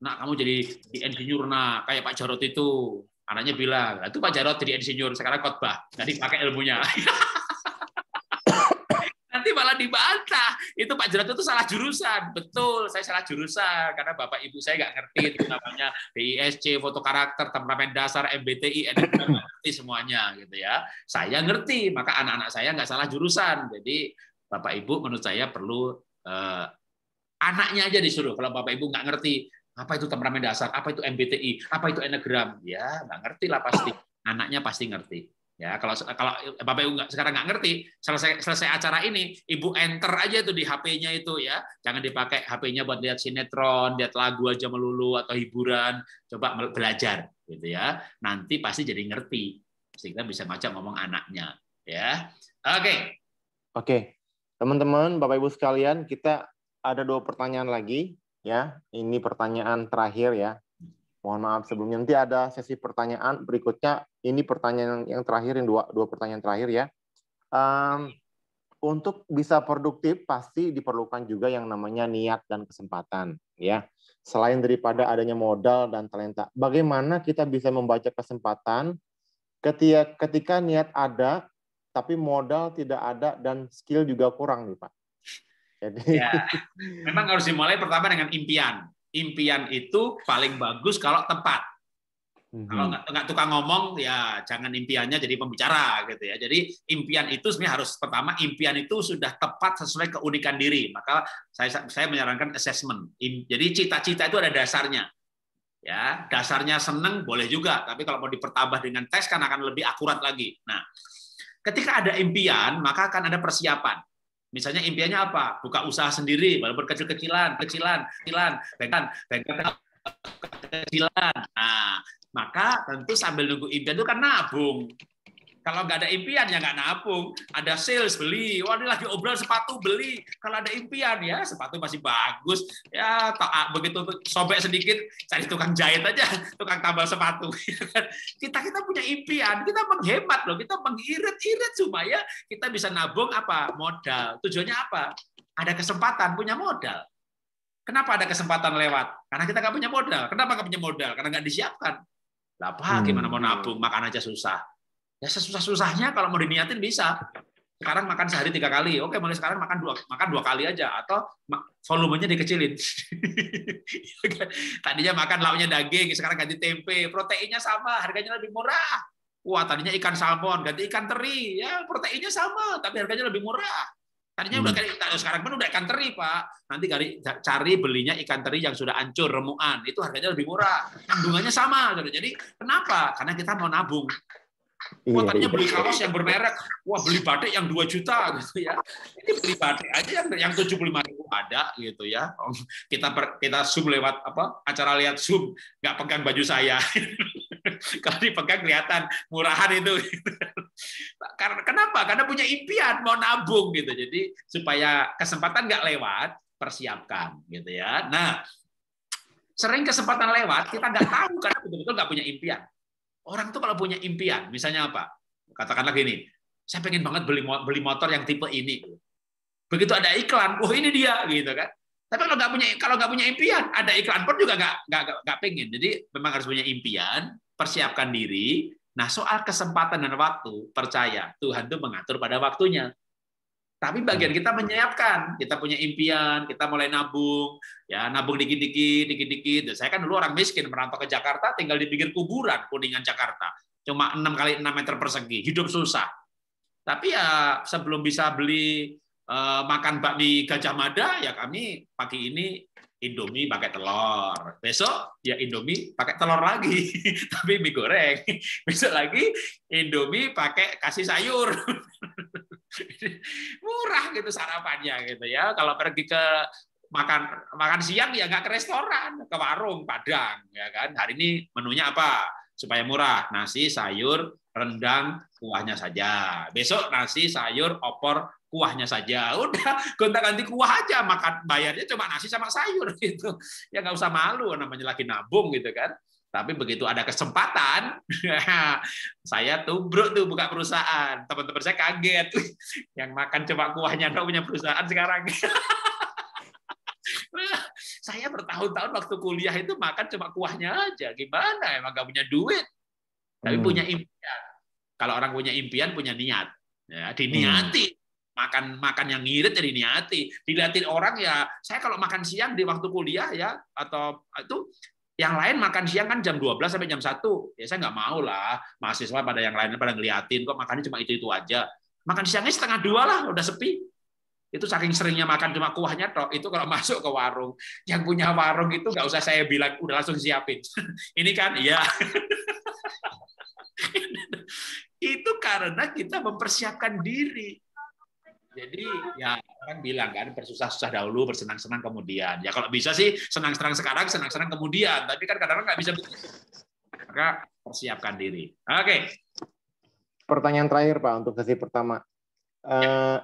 Nah, kamu jadi di insinyur, nah kayak Pak Jarod itu. Anaknya bilang, itu Pak Jarod jadi insinyur, sekarang khotbah, nggak dipakai ilmunya. Nanti malah dibantah. Itu Pak Jarod itu salah jurusan. Betul, saya salah jurusan karena Bapak Ibu saya nggak ngerti itu namanya DISC, foto karakter, temperamen dasar, MBTI, Enneagram, ngerti semuanya gitu ya. Saya ngerti, maka anak-anak saya nggak salah jurusan. Jadi Bapak Ibu menurut saya perlu anaknya aja disuruh. Kalau Bapak Ibu nggak ngerti apa itu temperamen dasar, apa itu MBTI, apa itu Enneagram, ya nggak ngerti lah pasti. Anaknya pasti ngerti. Ya, kalau Bapak Ibu sekarang nggak ngerti, selesai acara ini, Ibu enter aja tuh di HP-nya itu ya. Jangan dipakai HP-nya buat lihat sinetron, lihat lagu aja melulu atau hiburan. Coba belajar gitu ya. Nanti pasti jadi ngerti. Sehingga bisa ngajak ngomong anaknya ya. Oke. Teman-teman, Bapak Ibu sekalian, kita ada 2 pertanyaan lagi ya. Ini pertanyaan terakhir ya. Mohon maaf sebelumnya, nanti ada sesi pertanyaan berikutnya. Ini pertanyaan yang terakhir, yang dua pertanyaan terakhir ya. Untuk bisa produktif pasti diperlukan juga yang namanya niat dan kesempatan ya. Selain daripada adanya modal dan talenta, bagaimana kita bisa membaca kesempatan ketika niat ada tapi modal tidak ada dan skill juga kurang nih Pak. Jadi ya, memang harus dimulai pertama dengan impian. Impian itu paling bagus kalau tepat. Kalau nggak tukang ngomong, ya jangan impiannya jadi pembicara gitu ya. Jadi impian itu sebenarnya harus pertama, impian itu sudah tepat sesuai keunikan diri. Maka saya menyarankan assessment. Jadi cita-cita itu ada dasarnya. Ya, dasarnya seneng boleh juga, tapi kalau mau dipertambah dengan tes kan akan lebih akurat lagi. Nah, ketika ada impian, maka akan ada persiapan. Misalnya impiannya apa? Buka usaha sendiri, walaupun kecil-kecilan. Nah, maka tentu sambil nunggu impian itu kan nabung. Kalau nggak ada impian ya nggak nabung. Ada sales beli, wah ini lagi obrolan sepatu beli. Kalau ada impian ya sepatu masih bagus. Ya begitu sobek sedikit cari tukang jahit aja, tukang tambal sepatu. Kita punya impian, kita menghemat loh, kita mengirit-irit supaya kita bisa nabung apa? Modal. Tujuannya apa? Ada kesempatan punya modal. Kenapa ada kesempatan lewat? Karena kita nggak punya modal. Kenapa nggak punya modal? Karena nggak disiapkan. Lah Pak, gimana mau nabung? Makan aja susah. Ya sesusah-susahnya kalau mau diniatin bisa. Sekarang makan sehari 3 kali. Oke, mulai sekarang makan 2 kali aja atau volumenya dikecilin. Tadinya makan lauknya daging, sekarang ganti tempe, proteinnya sama, harganya lebih murah. Wah, tadinya ikan salmon, ganti ikan teri. Ya, proteinnya sama, tapi harganya lebih murah. Tadinya sekarang pun udah ikan teri, Pak. Nanti cari belinya ikan teri yang sudah hancur, remuan. Itu harganya lebih murah. Kandungannya sama. Jadi, kenapa? Karena kita mau nabung. Wah, tadinya beli kaos yang bermerek, wah beli batik yang 2 juta gitu ya. Ini beli batik aja yang 75.000 ada gitu ya. Kita Zoom lewat acara lihat Zoom, nggak pegang baju saya. Kalau dipegang kelihatan murahan itu. Kenapa? Karena punya impian mau nabung gitu. Jadi supaya kesempatan nggak lewat, persiapkan gitu ya. Nah, sering kesempatan lewat kita nggak tahu karena betul-betul nggak punya impian. Orang tuh kalau punya impian, misalnya apa? Katakanlah gini, saya pengen banget beli motor yang tipe ini. Begitu ada iklan, wah ini dia, gitu kan? Tapi kalau nggak punya impian, ada iklan pun juga nggak pengen. Jadi memang harus punya impian, persiapkan diri. Nah soal kesempatan dan waktu, percaya Tuhan tuh mengatur pada waktunya. Tapi bagian kita menyiapkan, kita punya impian, kita mulai nabung, ya nabung dikit-dikit. Saya kan dulu orang miskin, merantau ke Jakarta, tinggal di pinggir kuburan, Kuningan Jakarta. Cuma 6 kali 6 meter persegi, hidup susah. Tapi ya sebelum bisa beli makan bakmi Gajah Mada, ya kami pagi ini Indomie pakai telur. Besok ya Indomie pakai telur lagi, tapi mie goreng. Besok lagi Indomie pakai kasih sayur. Murah gitu sarapannya gitu ya. Kalau pergi ke makan siang ya nggak ke restoran, ke warung Padang ya kan. Hari ini menunya apa supaya murah? Nasi, sayur, rendang, kuahnya saja. Besok nasi, sayur, opor, kuahnya saja. Udah gonta-ganti kuah aja, makan bayarnya cuma nasi sama sayur gitu. Ya nggak usah malu, namanya lagi nabung gitu kan. Tapi begitu ada kesempatan, saya tubruk tuh buka perusahaan. Teman-teman saya kaget, yang makan cuma kuahnya nggak punya perusahaan sekarang. Saya bertahun-tahun waktu kuliah itu makan cuma kuahnya aja. Gimana? Emang nggak punya duit. Tapi punya impian. Kalau orang punya impian, punya niat. Ya, diniati. Makan yang ngirit jadi niati. Dilihatin orang ya, saya kalau makan siang di waktu kuliah ya, atau itu, yang lain makan siang kan jam 12 sampai jam 1. Ya saya nggak mau lah. Mahasiswa pada yang lain pada ngeliatin kok makannya cuma itu aja. Makan siangnya 1:30 lah, udah sepi. Itu saking seringnya makan cuma kuahnya tok. Itu kalau masuk ke warung, yang punya warung itu nggak usah saya bilang, udah langsung siapin. Ini kan, iya. Itu karena kita mempersiapkan diri. Jadi ya orang bilang kan bersusah-susah dahulu, bersenang-senang kemudian. Ya kalau bisa sih senang-senang sekarang, senang-senang kemudian. Tapi kan kadang-kadang nggak bisa begitu. Maka persiapkan diri. Oke. Pertanyaan terakhir Pak untuk sesi pertama.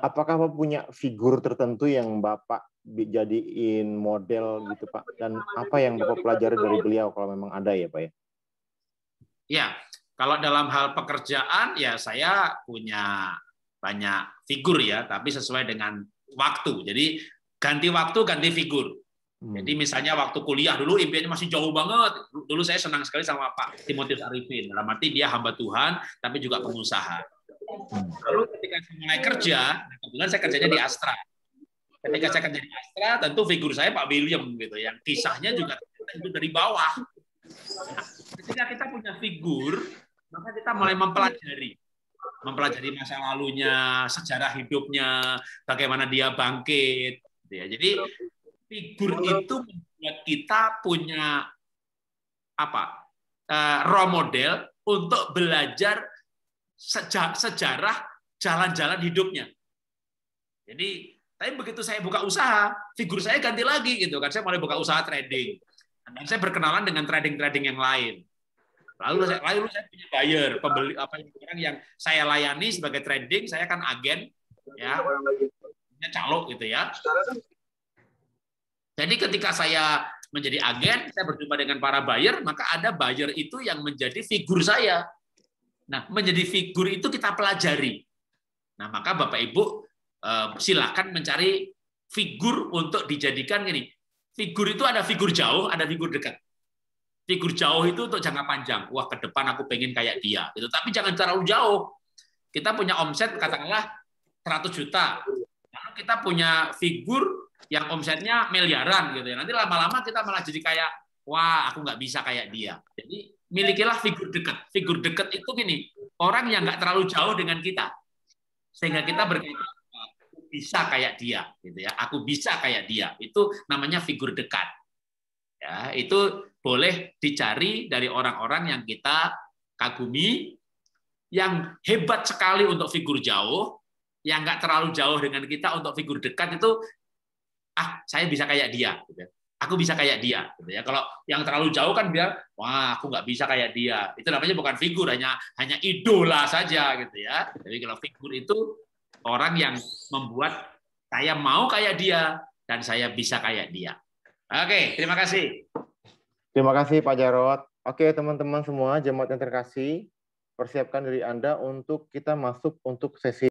Apakah Bapak punya figur tertentu yang Bapak jadiin model gitu Pak? Dan apa yang Bapak pelajari dari beliau kalau memang ada ya Pak ya? Ya, kalau dalam hal pekerjaan ya saya punya banyak figur ya, tapi sesuai dengan waktu. Jadi ganti waktu, ganti figur. Jadi misalnya waktu kuliah dulu impiannya masih jauh banget. Dulu saya senang sekali sama Pak Timotius Arifin. Dalam arti dia hamba Tuhan, tapi juga pengusaha. Lalu ketika saya mulai kerja, kebetulan saya kerjanya di Astra. Ketika saya kerja di Astra, tentu figur saya Pak William gitu, yang kisahnya juga tentu dari bawah. Nah, ketika kita punya figur, maka kita mulai mempelajari masa lalunya, sejarah hidupnya, bagaimana dia bangkit. Jadi figur itu membuat kita punya role model untuk belajar sejarah jalan-jalan hidupnya. Jadi, tapi begitu saya buka usaha, figur saya ganti lagi gitu kan. Saya mulai buka usaha trading. Dan saya berkenalan dengan trading-trading yang lain. Lalu saya punya buyer, pembeli orang yang saya layani sebagai trading, saya kan agen ya. Calo gitu ya. Jadi ketika saya menjadi agen, saya berjumpa dengan para buyer, maka ada buyer itu yang menjadi figur saya. Nah, menjadi figur itu kita pelajari. Nah, maka Bapak Ibu silakan mencari figur untuk dijadikan gini. Figur itu ada figur jauh, ada figur dekat. Figur jauh itu untuk jangka panjang. Wah, ke depan aku pengen kayak dia. Gitu. Tapi jangan terlalu jauh. Kita punya omset katakanlah 100 juta. Lalu kita punya figur yang omsetnya miliaran gitu ya. Nanti lama-lama kita malah jadi kayak, wah, aku nggak bisa kayak dia. Jadi milikilah figur dekat. Figur dekat itu gini, orang yang nggak terlalu jauh dengan kita, sehingga kita berkata, aku bisa kayak dia, gitu ya. Aku bisa kayak dia. Itu namanya figur dekat. Ya, itu boleh dicari dari orang-orang yang kita kagumi, yang hebat sekali untuk figur jauh, yang nggak terlalu jauh dengan kita untuk figur dekat itu, saya bisa kayak dia. Gitu. Aku bisa kayak dia, gitu ya. Kalau yang terlalu jauh kan biar, wah aku nggak bisa kayak dia. Itu namanya bukan figur, hanya idola saja, gitu ya. Jadi kalau figur itu orang yang membuat saya mau kayak dia dan saya bisa kayak dia. Oke, terima kasih. Terima kasih Pak Jarod. Oke teman-teman semua, jemaat yang terkasih, persiapkan diri Anda untuk kita masuk untuk sesi